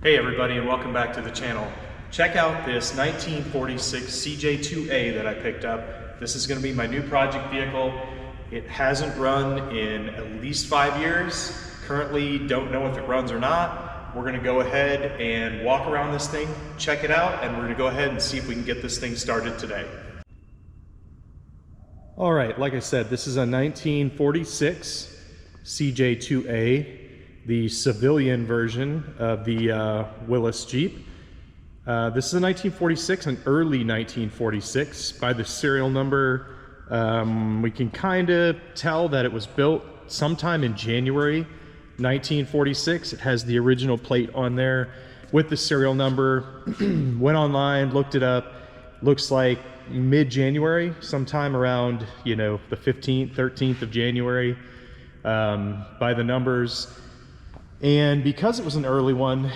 Hey everybody, and welcome back to the channel. Check out this 1946 CJ2a that I picked up. This is going to be my new project vehicle. It hasn't run in at least 5 years. Currently don't know if it runs or not. We're going to go ahead and walk around this thing, check it out, and we're going to go ahead and see if we can get this thing started today. All right, like I said, this is a 1946 CJ2a, the civilian version of the Willys Jeep. This is a 1946, an early 1946. By the serial number, we can kind of tell that it was built sometime in January 1946. It has the original plate on there with the serial number. Went online, looked it up. Looks like mid-January, sometime around, the 15th, 13th of January, by the numbers. And because it was an early one,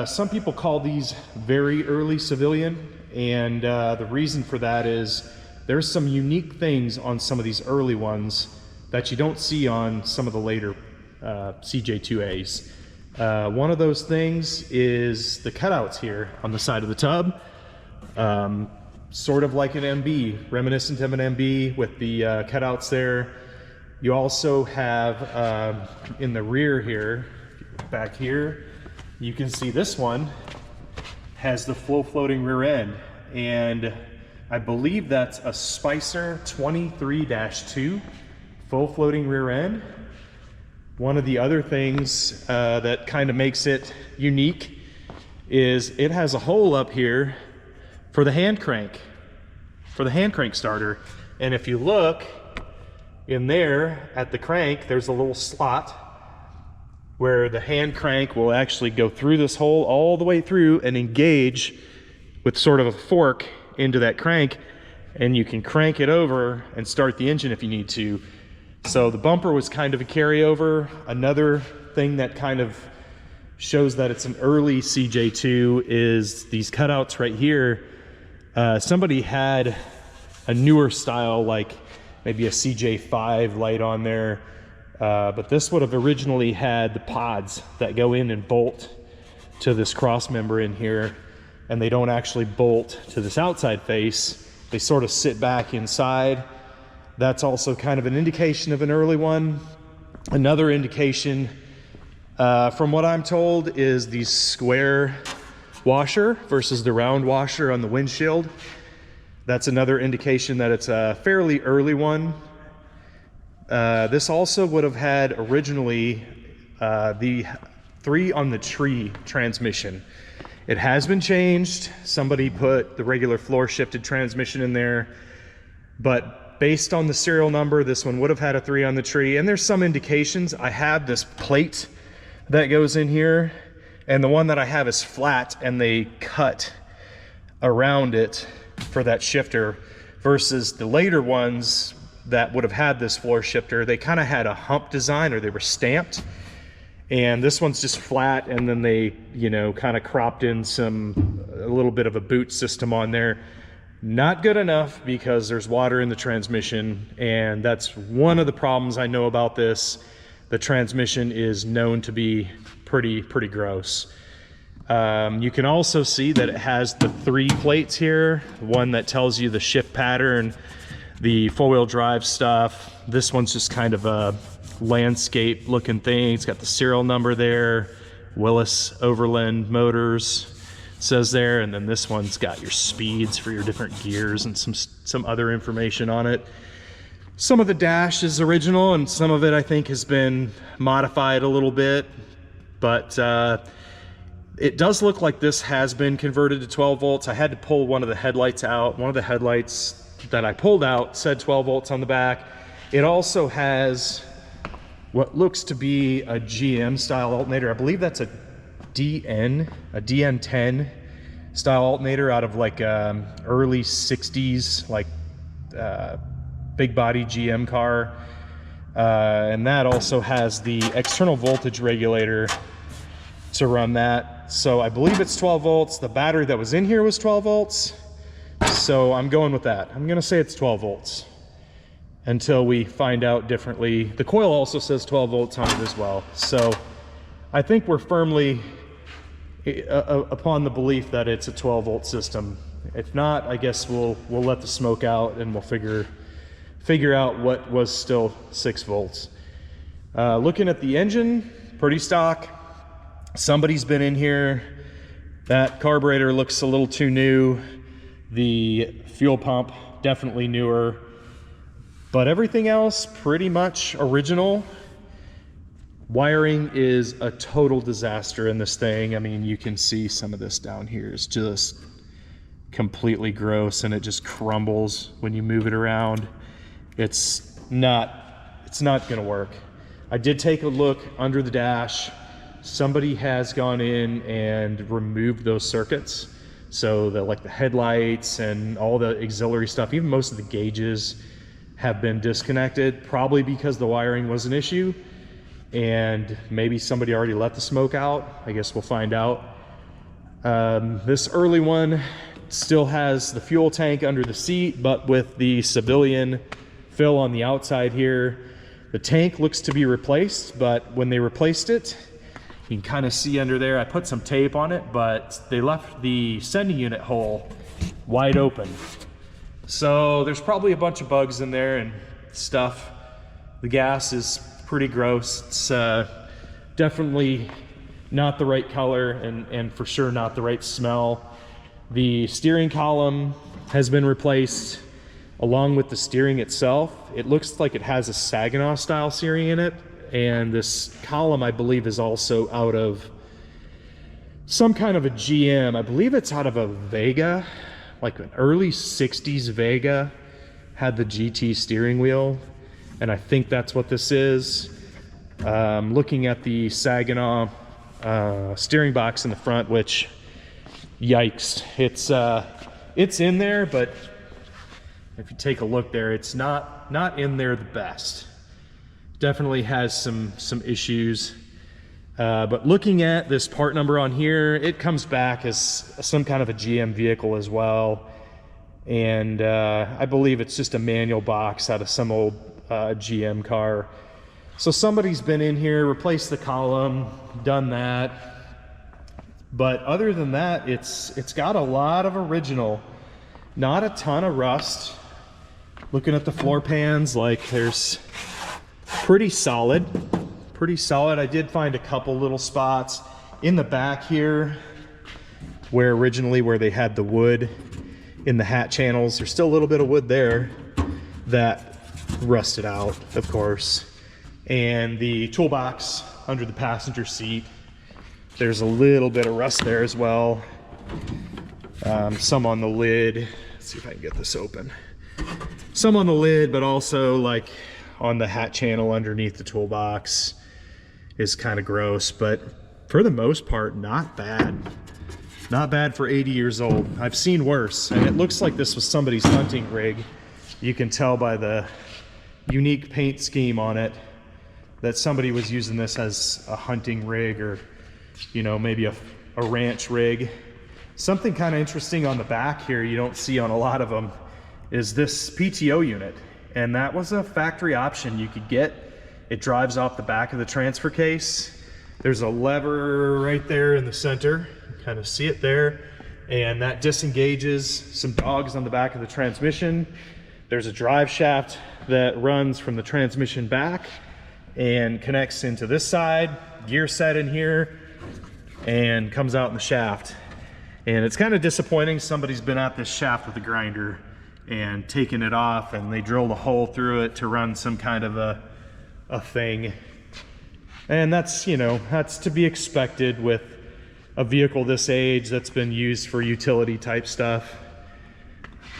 some people call these very early civilian, and the reason for that is there's some unique things on some of these early ones that you don't see on some of the later CJ2As. One of those things is the cutouts here on the side of the tub, sort of like an MB, reminiscent of an MB with the cutouts there. You also have in the rear here, back here, you can see this one has the full floating rear end, and I believe that's a Spicer 23-2 full floating rear end. One of the other things that kind of makes it unique is it has a hole up here for the hand crank starter. And if you look in there at the crank, there's a little slot where the hand crank will actually go through this hole all the way through and engage with sort of a fork into that crank, and you can crank it over and start the engine if you need to. So the bumper was kind of a carryover. Another thing that kind of shows that it's an early CJ2 is these cutouts right here. Somebody had a newer style, like maybe a CJ5 light on there. But this would have originally had the pods that go in and bolt to this cross member in here, and they don't actually bolt to this outside face. They sort of sit back inside. That's also kind of an indication of an early one. Another indication, from what I'm told, is the square washer versus the round washer on the windshield. That's another indication that it's a fairly early one. This also would have had originally the 3 on the tree transmission. It has been changed. Somebody put the regular floor shifted transmission in there, but based on the serial number, this one would have had a 3 on the tree. And there's some indications. I have this plate that goes in here, and the one that I have is flat, and they cut around it for that shifter, versus the later ones that would have had this floor shifter. They kind of had a hump design, or they were stamped, and this one's just flat, and then they kind of cropped in a little bit of a boot system on there. Not good enough, because there's water in the transmission, and that's one of the problems I know about this. The transmission is known to be pretty gross. You can also see that it has the 3 plates here, one that tells you the shift pattern, the 4-wheel drive stuff. This one's just kind of a landscape looking thing. It's got the serial number there, Willys Overland Motors says there, and then this one's got your speeds for your different gears and some other information on it. Some of the dash is original, and some of it I think has been modified a little bit, but it does look like this has been converted to 12 volts. I had to pull one of the headlights out. One of the headlights that I pulled out said 12 volts on the back. It also has what looks to be a GM style alternator. I believe that's a DN10 style alternator out of like early 60s, like big body GM car. And that also has the external voltage regulator to run that. So I believe it's 12 volts. The battery that was in here was 12 volts. So I'm going with that. I'm gonna say it's 12 volts until we find out differently. The coil also says 12 volts on it as well. So I think we're firmly upon the belief that it's a 12-volt system. If not, I guess we'll let the smoke out and we'll figure out what was still 6 volts. Looking at the engine, pretty stock. Somebody's been in here. That carburetor looks a little too new. The fuel pump, definitely newer. But everything else, pretty much original. Wiring is a total disaster in this thing. I mean, you can see some of this down here is just completely gross, and it just crumbles when you move it around. It's not gonna work. I did take a look under the dash. Somebody has gone in and removed those circuits. So like the headlights and all the auxiliary stuff, even most of the gauges have been disconnected, probably because the wiring was an issue. And maybe somebody already let the smoke out. I guess we'll find out. This early one still has the fuel tank under the seat, but with the civilian fill on the outside here. The tank looks to be replaced, but when they replaced it, you can kind of see under there, I put some tape on it, but they left the sending unit hole wide open. So there's probably a bunch of bugs in there and stuff. The gas is pretty gross. It's definitely not the right color and for sure not the right smell. The steering column has been replaced along with the steering itself. It looks like it has a Saginaw style steering in it, and this column I believe is also out of some kind of a GM. I believe it's out of a Vega, like an early 60s Vega had the GT steering wheel, and I think that's what this is. Looking at the Saginaw steering box in the front, which, yikes, it's in there, but if you take a look there, it's not in there the best. Definitely has some issues. But looking at this part number on here, it comes back as some kind of a GM vehicle as well. And I believe it's just a manual box out of some old GM car. So somebody's been in here, replaced the column, done that. But other than that, it's got a lot of original, not a ton of rust. Looking at the floor pans, like there's pretty solid. I did find a couple little spots in the back here where they had the wood in the hat channels. There's still a little bit of wood there that rusted out, of course. And the toolbox under the passenger seat, there's a little bit of rust there as well. Some on the lid. Let's see if I can get this open. Some on the lid, but also like on the hat channel underneath the toolbox is kind of gross, but for the most part, not bad. Not bad for 80 years old. I've seen worse, and it looks like this was somebody's hunting rig. You can tell by the unique paint scheme on it that somebody was using this as a hunting rig, or, you know, maybe a ranch rig. Something kind of interesting on the back here you don't see on a lot of them is this PTO unit, and that was a factory option you could get. It drives off the back of the transfer case. There's a lever right there in the center, you kind of see it there, and that disengages some dogs on the back of the transmission. There's a drive shaft that runs from the transmission back and connects into this side, gear set in here, and comes out in the shaft. And it's kind of disappointing. Somebody's been at this shaft with a grinder and taken it off, and they drilled a hole through it to run some kind of a thing. And that's, you know, that's to be expected with a vehicle this age that's been used for utility type stuff.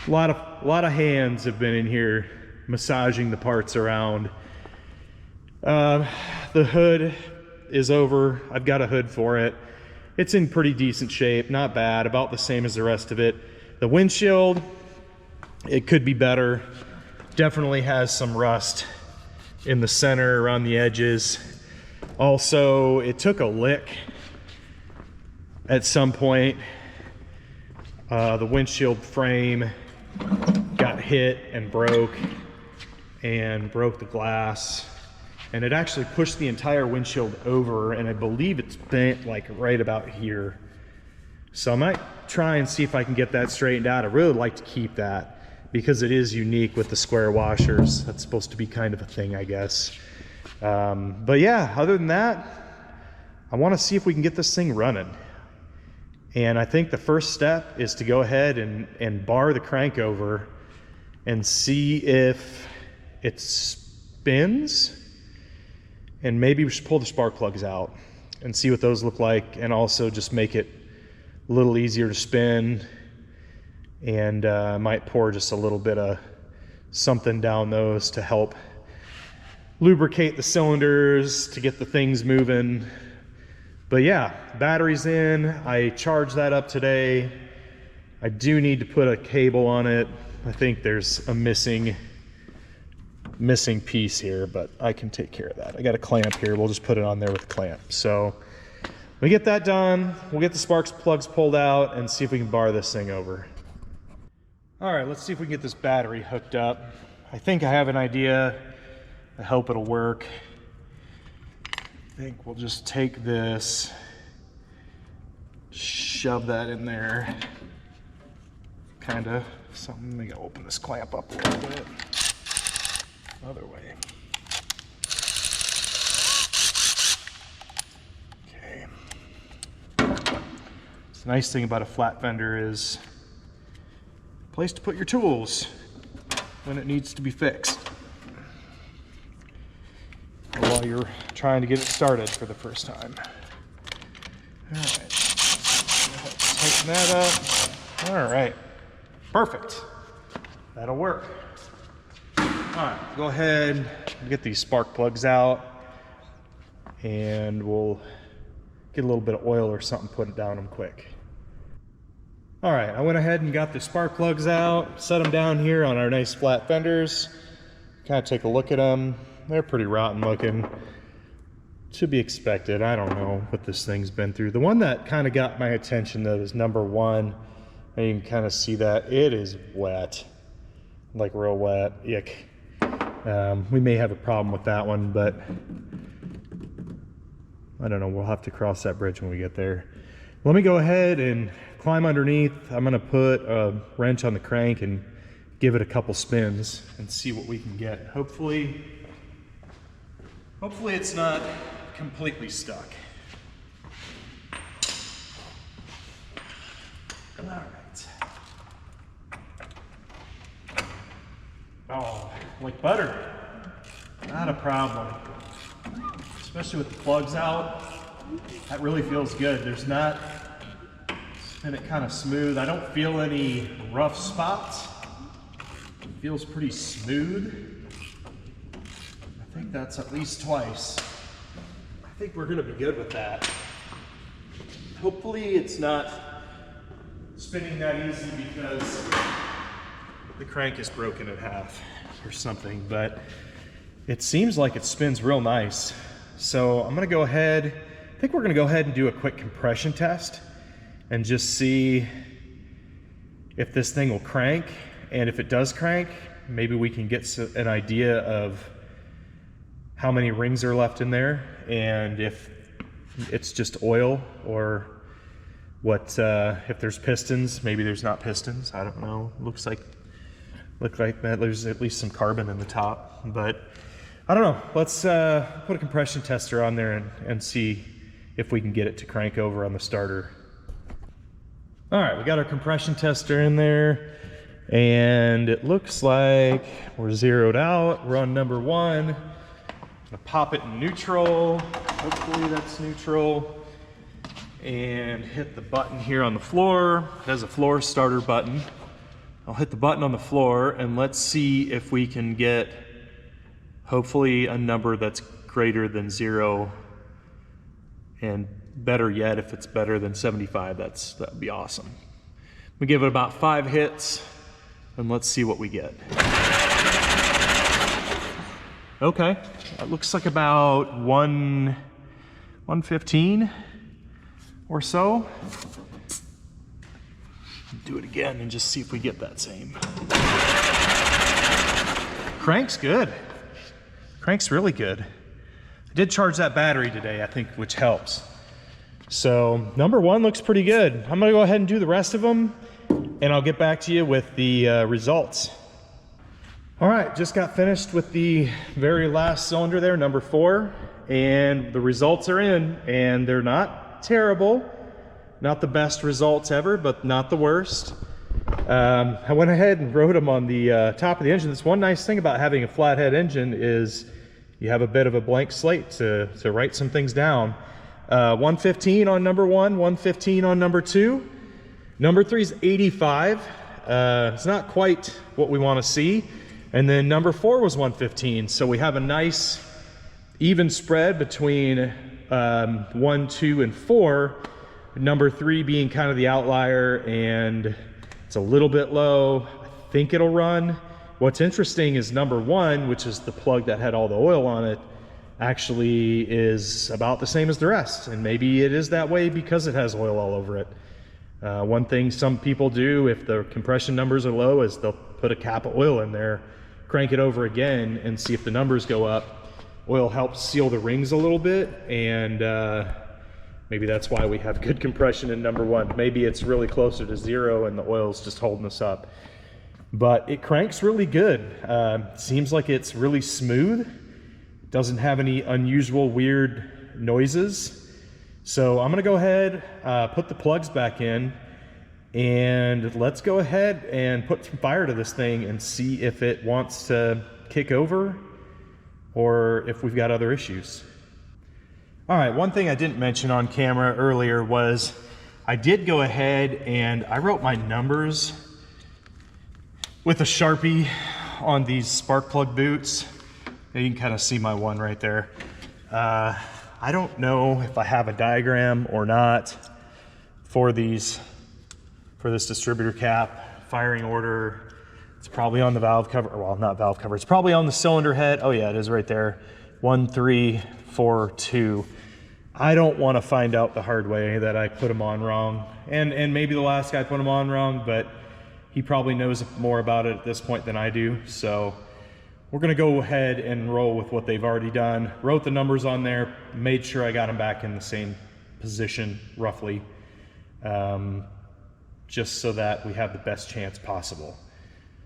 A lot of hands have been in here massaging the parts around. The hood is over. I've got a hood for it. It's in pretty decent shape, not bad, about the same as the rest of it. The windshield, it could be better. Definitely has some rust in the center, around the edges. Also, it took a lick at some point. The windshield frame got hit and broke the glass. And it actually pushed the entire windshield over, and I believe it's bent like right about here. So I might try and see if I can get that straightened out. I really like to keep that because it is unique with the square washers. That's supposed to be kind of a thing, I guess. But yeah, other than that, I want to see if we can get this thing running. And I think the first step is to go ahead and bar the crank over and see if it spins. And maybe we should pull the spark plugs out and see what those look like, and also just make it a little easier to spin. And I might pour just a little bit of something down those to help lubricate the cylinders to get the things moving. But yeah, battery's in. I charged that up today. I do need to put a cable on it. I think there's a missing piece here, but I can take care of that. I got a clamp here. We'll just put it on there with a clamp. So we get that done. We'll get the spark plugs pulled out and see if we can bar this thing over. All right, let's see if we can get this battery hooked up. I think I have an idea. I hope it'll work. I think we'll just take this, shove that in there, kind of something. Let me go open this clamp up a little bit. Other way. Okay. So the nice thing about a flat fender is a place to put your tools when it needs to be fixed, while you're trying to get it started for the first time. All right, tighten that up. All right, perfect. That'll work. All right, go ahead and get these spark plugs out, and we'll get a little bit of oil or something, put it down them quick. All right, I went ahead and got the spark plugs out, set them down here on our nice flat fenders. Kind of take a look at them. They're pretty rotten looking. To be expected. I don't know what this thing's been through. The one that kind of got my attention though is number 1. And you can kind of see that it is wet, like real wet. Yuck. We may have a problem with that one, but I don't know. We'll have to cross that bridge when we get there. Let me go ahead and climb underneath. I'm going to put a wrench on the crank and give it a couple spins and see what we can get. Hopefully it's not completely stuck. All right. Oh, like butter. Not a problem. Especially with the plugs out. That really feels good. There's not, and it kind of smooth. I don't feel any rough spots. It feels pretty smooth. I think that's at least twice. I think we're gonna be good with that. Hopefully it's not spinning that easy because the crank is broken in half or something, but it seems like it spins real nice. So I'm gonna go ahead, I think we're gonna go ahead and do a quick compression test and just see if this thing will crank. And if it does crank, maybe we can get an idea of how many rings are left in there and if it's just oil or what, if there's pistons. Maybe there's not pistons, I don't know. Looks like that there's at least some carbon in the top, but I don't know. Let's put a compression tester on there and see if we can get it to crank over on the starter. All right, we got our compression tester in there and it looks like we're zeroed out. We're on number 1. I'm gonna pop it in neutral. Hopefully that's neutral. And hit the button here on the floor. It has a floor starter button. I'll hit the button on the floor and let's see if we can get hopefully a number that's greater than 0, and better yet, if it's better than 75, that'd be awesome. We give it about 5 hits and let's see what we get. Okay, it looks like about 115 or so. Do it again and just see if we get that same. Crank's good. Crank's really good. I did charge that battery today, I think, which helps. So number one looks pretty good. I'm gonna go ahead and do the rest of them, and I'll get back to you with the results. All right, just got finished with the very last cylinder there, number 4, and the results are in, and they're not terrible. Not the best results ever, but not the worst. I went ahead and wrote them on the top of the engine. That's one nice thing about having a flathead engine is you have a bit of a blank slate to write some things down. 115 on number 1, 115 on number 2. Number 3 is 85. It's not quite what we want to see. And then number 4 was 115. So we have a nice even spread between 1, 2, and 4. Number 3 being kind of the outlier, and it's a little bit low. I think it'll run. What's interesting is number 1, which is the plug that had all the oil on it, actually is about the same as the rest. And maybe it is that way because it has oil all over it. One thing some people do if the compression numbers are low is they'll put a cap of oil in there, crank it over again, and see if the numbers go up. Oil helps seal the rings a little bit, and maybe that's why we have good compression in number 1. Maybe it's really closer to 0 and the oil's just holding us up. But it cranks really good. Seems like it's really smooth. Doesn't have any unusual weird noises. So I'm gonna go ahead, put the plugs back in, and let's go ahead and put some fire to this thing and see if it wants to kick over or if we've got other issues. All right, one thing I didn't mention on camera earlier was I did go ahead and I wrote my numbers with a Sharpie on these spark plug boots. And you can kind of see my one right there. I don't know if I have a diagram or not for these, for this distributor cap, firing order. It's probably on the valve cover, well, not valve cover. It's probably on the cylinder head. Oh yeah, it is right there. 1, 3, 4, 2. I don't want to find out the hard way that I put them on wrong. And maybe the last guy put them on wrong, but he probably knows more about it at this point than I do. So we're gonna go ahead and roll with what they've already done. Wrote the numbers on there, made sure I got them back in the same position, roughly, just so that we have the best chance possible.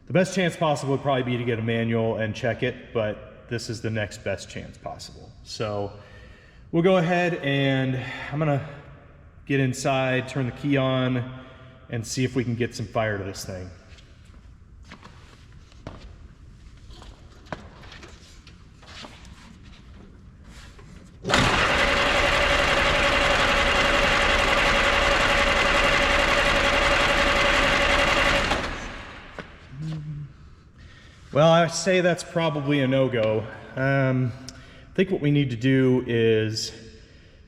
The best chance possible would probably be to get a manual and check it, but this is the next best chance possible. So we'll go ahead and I'm gonna get inside, turn the key on, and see if we can get some fire to this thing. Well, I say that's probably a no-go. I think what we need to do is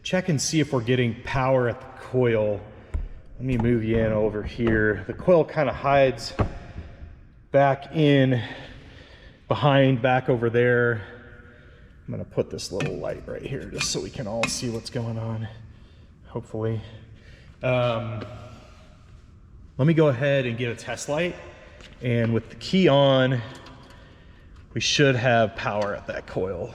check and see if we're getting power at the coil. Let me move you in over here. The coil kind of hides back in behind, back over there. I'm gonna put this little light right here just so we can all see what's going on, hopefully. Let me go ahead and get a test light, and with the key on, we should have power at that coil.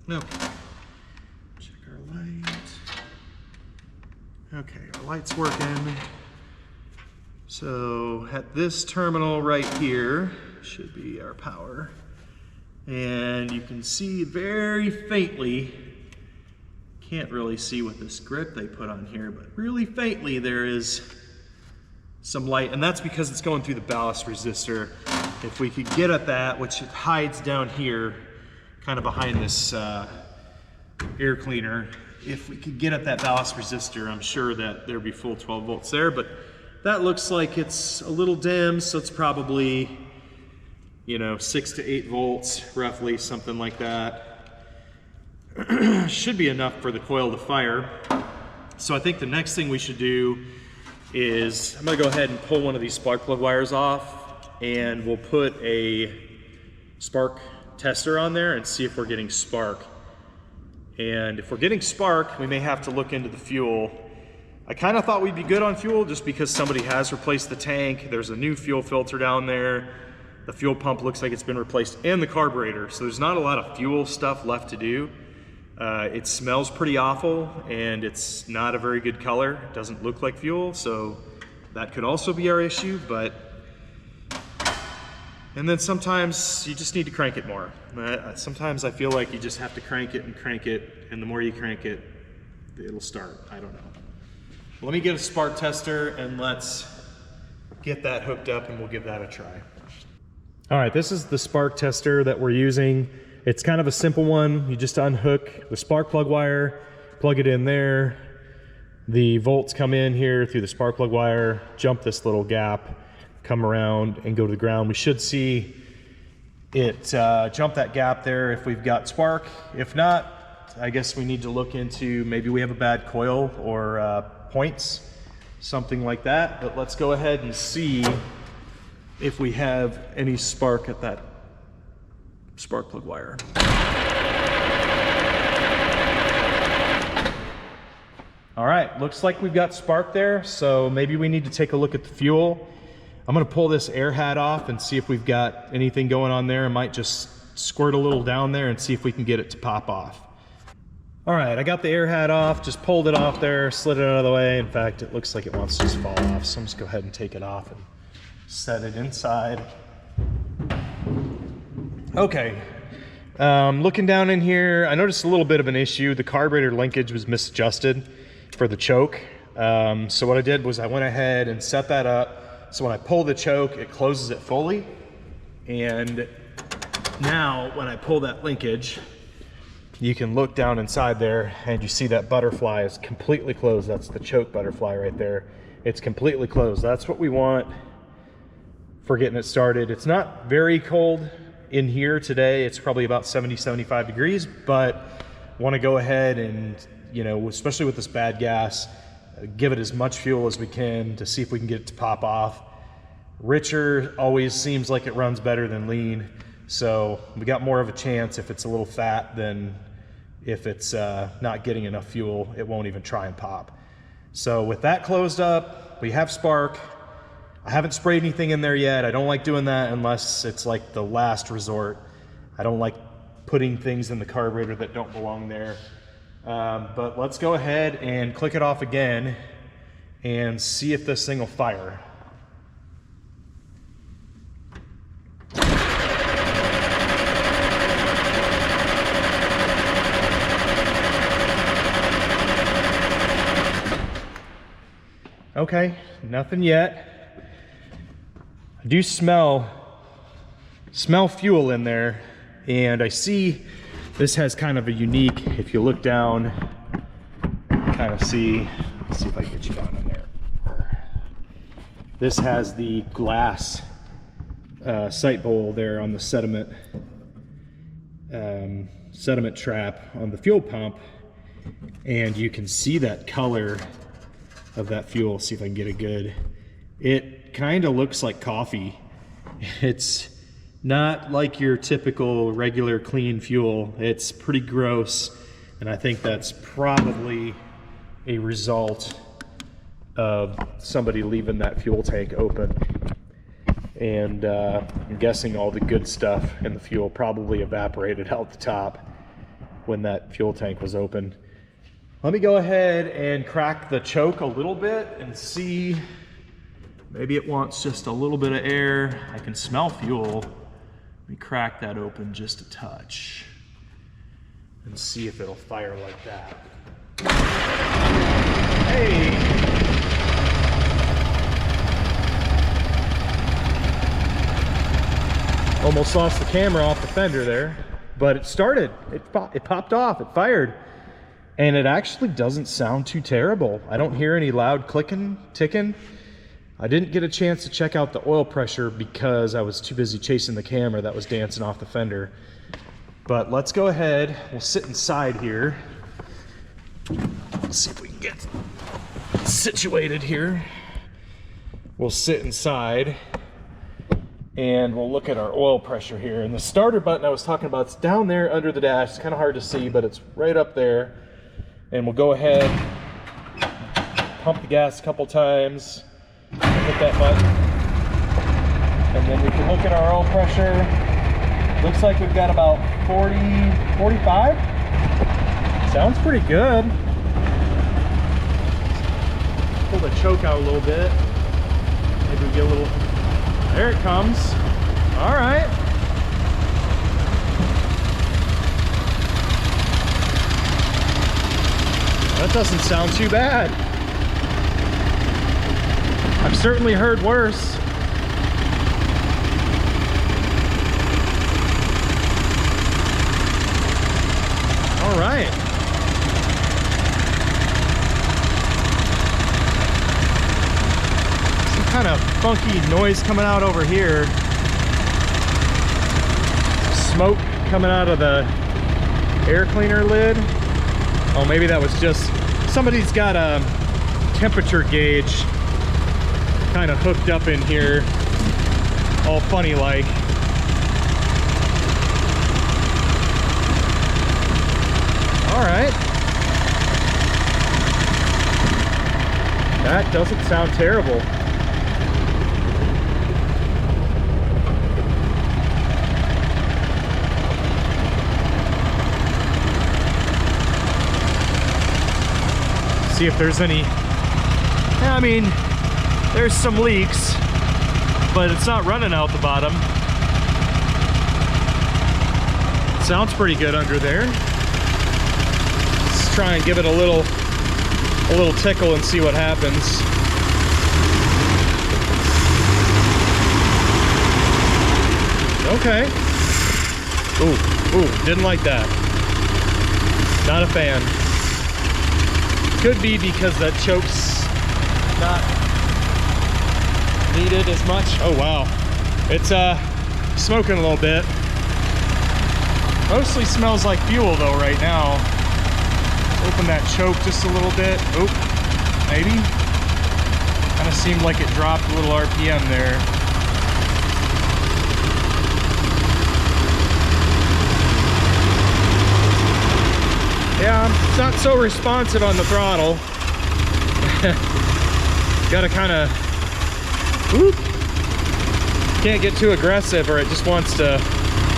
No. Check our light. Okay, our light's working. So at this terminal right here should be our power. And you can see very faintly, can't really see with this grip they put on here, but really faintly there is some light, and that's because it's going through the ballast resistor. If we could get at that, which it hides down here, kind of behind this air cleaner, if we could get at that ballast resistor, I'm sure that there'd be full 12 volts there, but that looks like it's a little dim, so it's probably, you know, 6 to 8 volts, roughly, something like that. Should be enough for the coil to fire. So I think the next thing we should do is, I'm gonna go ahead and pull one of these spark plug wires off, and we'll put a spark tester on there and see if we're getting spark. And if we're getting spark, we may have to look into the fuel. I kind of thought we'd be good on fuel just because somebody has replaced the tank. There's a new fuel filter down there. The fuel pump looks like it's been replaced, and the carburetor. So there's not a lot of fuel stuff left to do. It smells pretty awful, and it's not a very good color. It doesn't look like fuel, so that could also be our issue. And then sometimes you just need to crank it more. Sometimes I feel like you just have to crank it, and the more you crank it, it'll start. I don't know. Let me get a spark tester and let's get that hooked up and we'll give that a try. All right, this is the spark tester that we're using. It's kind of a simple one. You just unhook the spark plug wire, plug it in there. The volts come in here through the spark plug wire, jump this little gap, come around and go to the ground. We should see it jump that gap there if we've got spark. If not, I guess we need to look into maybe we have a bad coil or points, something like that. But let's go ahead and see if we have any spark at that spark plug wire. All right, looks like we've got spark there, so maybe we need to take a look at the fuel. I'm gonna pull this air hat off and see if we've got anything going on there. I might just squirt a little down there and see if we can get it to pop off. All right, I got the air hat off, just pulled it off there, slid it out of the way. In fact, it looks like it wants to just fall off, so I'm just go ahead and take it off and set it inside. Okay, looking down in here, I noticed a little bit of an issue. The carburetor linkage was misadjusted for the choke. So what I did was I went ahead and set that up. So when I pull the choke, it closes it fully. And now when I pull that linkage, you can look down inside there and you see that butterfly is completely closed. That's the choke butterfly right there. It's completely closed. That's what we want for getting it started. It's not very cold in here today. It's probably about 70, 75 degrees, but want to go ahead and, you know, especially with this bad gas, give it as much fuel as we can to see if we can get it to pop off. Richer always seems like it runs better than lean, so we got more of a chance if it's a little fat than if it's not getting enough fuel. It won't even try and pop. So with that closed up, we have spark. I haven't sprayed anything in there yet. I don't like doing that unless it's like the last resort. I don't like putting things in the carburetor that don't belong there. But let's go ahead and click it off again and see if this thing will fire. Okay, nothing yet. I do smell fuel in there, and I see this has kind of a unique, if you look down, kind of see, let's see if I can get you down in there. This has the glass sight bowl there on the sediment trap on the fuel pump, and you can see that color of that fuel. See if I can get it good. It kind of looks like coffee. It's not like your typical regular clean fuel. It's pretty gross, and I think that's probably a result of somebody leaving that fuel tank open. And I'm guessing all the good stuff in the fuel probably evaporated out the top when that fuel tank was open. Let me go ahead and crack the choke a little bit and see, maybe it wants just a little bit of air. I can smell fuel. Let me crack that open just a touch and see if it'll fire like that. Hey! Almost lost the camera off the fender there, but it started. It popped off, it fired. And it actually doesn't sound too terrible. I don't hear any loud clicking, ticking. I didn't get a chance to check out the oil pressure because I was too busy chasing the camera that was dancing off the fender. But let's go ahead, we'll sit inside here. Let's see if we can get situated here. We'll sit inside and we'll look at our oil pressure here. And the starter button I was talking about, it's down there under the dash. It's kind of hard to see, but it's right up there. And we'll go ahead pump the gas a couple times, hit that button, and then we can look at our oil pressure. Looks like we've got about 40, 45. Sounds pretty good. Pull the choke out a little bit. Maybe we get a little, there it comes. All right. That doesn't sound too bad. I've certainly heard worse. All right. Some kind of funky noise coming out over here. Smoke coming out of the air cleaner lid. Oh, maybe that was just somebody's got a temperature gauge kind of hooked up in here, all funny like. All right, that doesn't sound terrible. See if there's any, I mean, there's some leaks, but it's not running out the bottom. Sounds pretty good under there. Let's try and give it a little tickle and see what happens. Okay. Ooh, didn't like that. Not a fan. Could be because that choke's not needed as much. Oh wow, it's smoking a little bit. Mostly smells like fuel though right now. Open that choke just a little bit. Oop, maybe. Kind of seemed like it dropped a little RPM there. Yeah, it's not so responsive on the throttle. Gotta kind of, whoop. Can't get too aggressive or it just wants to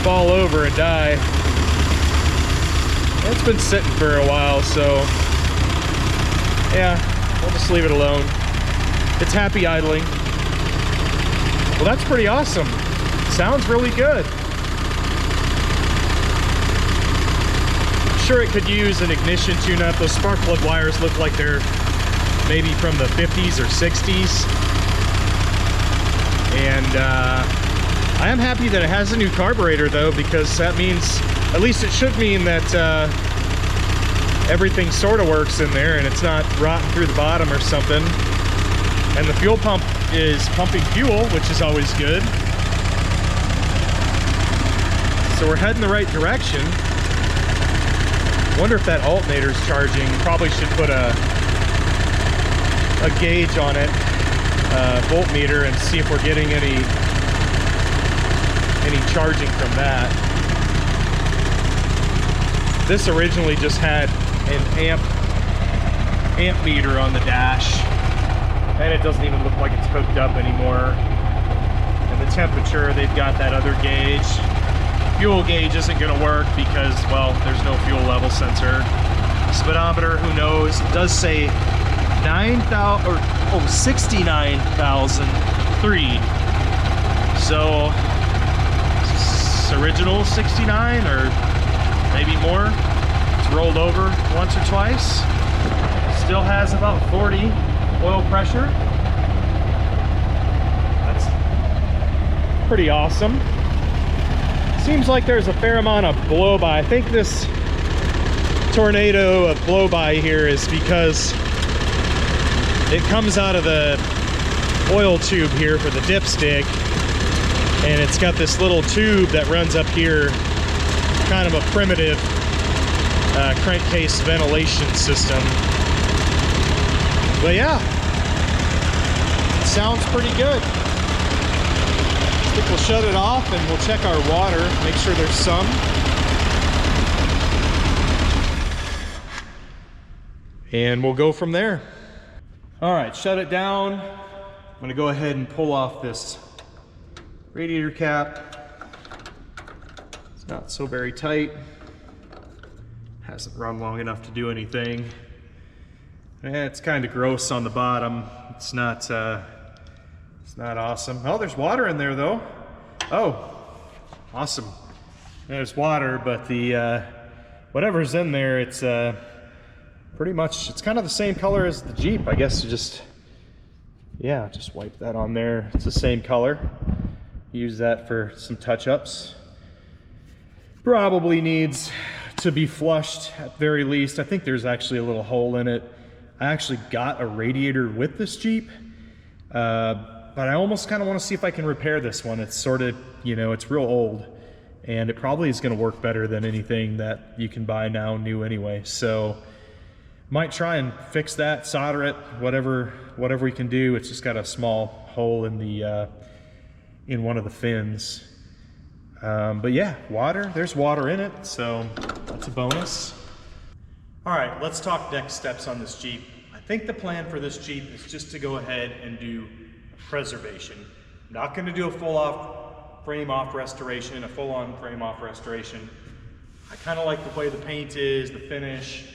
fall over and die. It's been sitting for a while, so yeah, we'll just leave it alone. It's happy idling. Well, that's pretty awesome. Sounds really good. Sure, it could use an ignition tune-up. Those spark plug wires look like they're maybe from the 50s or 60s. And I am happy that it has a new carburetor though, because that means, at least it should mean that everything sort of works in there and it's not rotting through the bottom or something. And the fuel pump is pumping fuel, which is always good. So we're heading the right direction. Wonder if that alternator's charging. Probably should put a gauge on it, voltmeter, and see if we're getting any charging from that. This originally just had an amp meter on the dash, and it doesn't even look like it's hooked up anymore. And the temperature, they've got that other gauge. Fuel gauge isn't going to work because, well, there's no fuel level sensor. Speedometer, who knows? It does say 69,003. So it's original 69 or maybe more. It's rolled over once or twice. Still has about 40 oil pressure. That's pretty awesome. Seems like there's a fair amount of blow-by. I think this tornado of blow-by here is because it comes out of the oil tube here for the dipstick, and it's got this little tube that runs up here, kind of a primitive crankcase ventilation system. But yeah, it sounds pretty good. I think we'll shut it off and we'll check our water, make sure there's some. And we'll go from there. All right, shut it down. I'm gonna go ahead and pull off this radiator cap. It's not so very tight. Hasn't run long enough to do anything. It's kind of gross on the bottom. It's not awesome. Oh, there's water in there though. Oh, awesome. There's water, but the whatever's in there, it's pretty much, it's kind of the same color as the Jeep. I guess you just wipe that on there. It's the same color. Use that for some touch-ups. Probably needs to be flushed at very least. I think there's actually a little hole in it. I actually got a radiator with this Jeep, but I almost kind of want to see if I can repair this one. It's sort of, you know, it's real old, and it probably is going to work better than anything that you can buy now new anyway. So might try and fix that, solder it, whatever we can do. It's just got a small hole in the in one of the fins. But yeah, water, there's water in it, so that's a bonus. All right, let's talk next steps on this Jeep. I think the plan for this Jeep is just to go ahead and do preservation. I'm not gonna do a full-on frame off restoration. I kinda like the way the paint is, the finish,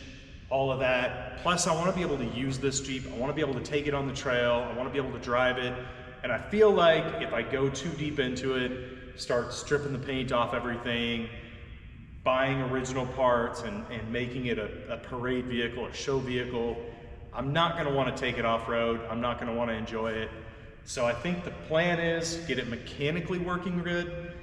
all of that. Plus, I wanna be able to use this Jeep. I wanna be able to take it on the trail. I wanna be able to drive it. And I feel like if I go too deep into it, start stripping the paint off everything, buying original parts and making it a parade vehicle or show vehicle, I'm not gonna wanna take it off-road. I'm not gonna wanna enjoy it. So I think the plan is get it mechanically working good,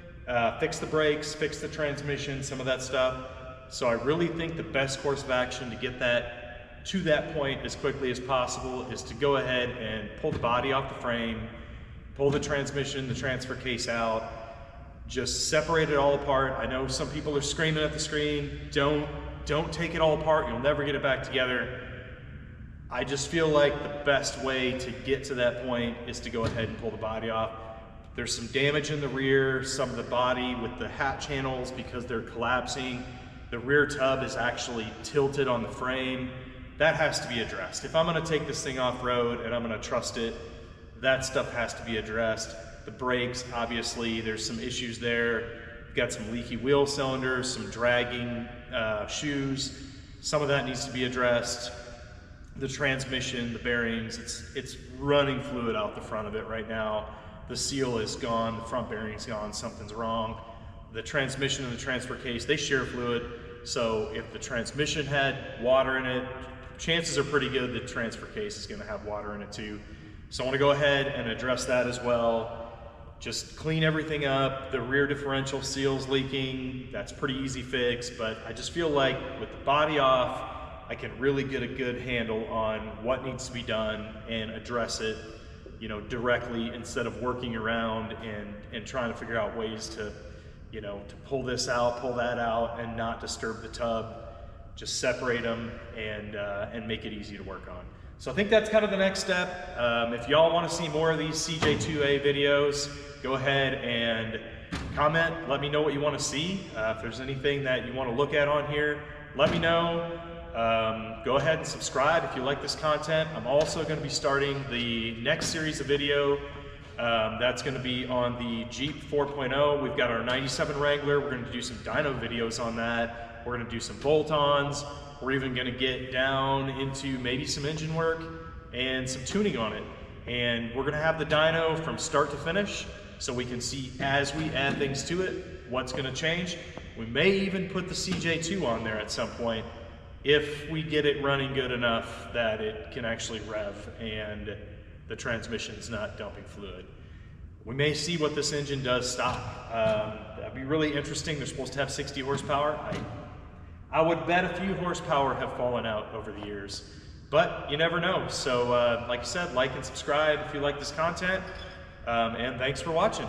fix the brakes, fix the transmission, some of that stuff. So I really think the best course of action to get that to that point as quickly as possible is to go ahead and pull the body off the frame, pull the transmission, the transfer case out, just separate it all apart. I know some people are screaming at the screen, don't take it all apart, you'll never get it back together. I just feel like the best way to get to that point is to go ahead and pull the body off. There's some damage in the rear, some of the body with the hat channels because they're collapsing. The rear tub is actually tilted on the frame. That has to be addressed. If I'm gonna take this thing off-road and I'm gonna trust it, that stuff has to be addressed. The brakes, obviously, there's some issues there. You've got some leaky wheel cylinders, some dragging shoes. Some of that needs to be addressed. The transmission, the bearings, it's running fluid out the front of it right now. The seal is gone, the front bearing's gone, something's wrong. The transmission and the transfer case, they share fluid. So if the transmission had water in it, chances are pretty good the transfer case is gonna have water in it too. So I wanna go ahead and address that as well. Just clean everything up. The rear differential seal's leaking. That's pretty easy fix, but I just feel like with the body off, I can really get a good handle on what needs to be done and address it, you know, directly instead of working around and trying to figure out ways to, you know, to pull this out, pull that out, and not disturb the tub. Just separate them and make it easy to work on. So I think that's kind of the next step. If y'all want to see more of these CJ2a videos, go ahead and comment. Let me know what you want to see. If there's anything that you want to look at on here, let me know. Go ahead and subscribe if you like this content. I'm also going to be starting the next series of video. That's going to be on the Jeep 4.0. We've got our 97 Wrangler. We're going to do some dyno videos on that. We're going to do some bolt-ons. We're even going to get down into maybe some engine work and some tuning on it. And we're going to have the dyno from start to finish so we can see as we add things to it what's going to change. We may even put the CJ2 on there at some point if we get it running good enough that it can actually rev and the transmission's not dumping fluid. We may see what this engine does stop. That'd be really interesting. They're supposed to have 60 horsepower. I would bet a few horsepower have fallen out over the years, but you never know. So like I said, like and subscribe if you like this content, and thanks for watching.